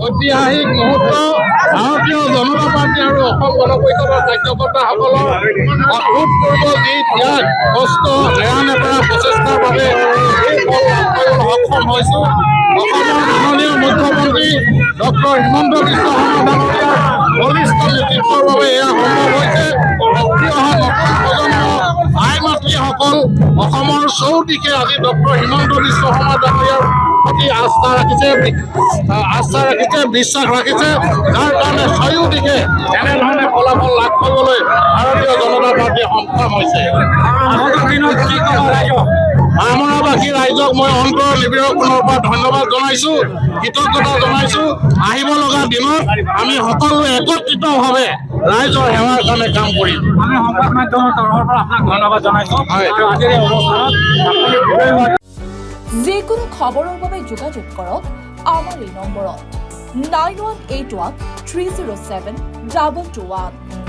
ঐতিহাসিক মুহূৰ্ত ভাৰতীয় জনতা পাৰ্টি আৰু অসম গণ পৰিষদৰ কাৰ্যকৰ্তাসকলৰ অভূতপূৰ্ব যি ত্যাগ কষ্ট নেৰানেপেৰা প্ৰচেষ্টাৰ বাবে এই ফল লাভ কৰিবলৈ সক্ষম হৈছোঁ। অসমৰ মাননীয় মুখ্যমন্ত্ৰী ডক্টৰ হিমন্ত বিশ্ব শৰ্মা ডাঙৰীয়াৰ বলিষ্ঠ নেতৃত্বৰ বাবে এয়া সম্ভৱ হৈছে। উঠি অহা নতুন প্ৰজন্ম আই মাতৃসকল অসমৰ চৌদিশে আজি ডক্টৰ হিমন্ত বিশ্ব শৰ্মা ডাঙৰীয়াৰ প্ৰতি আস্থা ৰাখিছে, বিশ্বাস ৰাখিছে, যাৰ কাৰণে চাৰিওদিশে এনেধৰণে ফলাফল লাভ কৰিবলৈ ভাৰতীয় জনতা পাৰ্টীয়ে সক্ষম হৈছে। আমৰাবাসী ৰাইজক মই অন্তৰৰ নিবিড় কোণৰ পৰা ধন্যবাদ জনাইছোঁ, কৃতজ্ঞতা জনাইছোঁ। আহিব লগা দিনত আমি সকলোৱে একত্ৰিতভাৱে ৰাইজৰ সেৱাৰ কাৰণে কাম কৰিম। আমি সংবাদ মাধ্যমৰ তৰফৰ পৰা আপোনাক ধন্যবাদ জনাইছোঁ। যিকোনো খবৰৰ বাবে যোগাযোগ কৰক আমাৰ এই নম্বৰত 9181 307 221।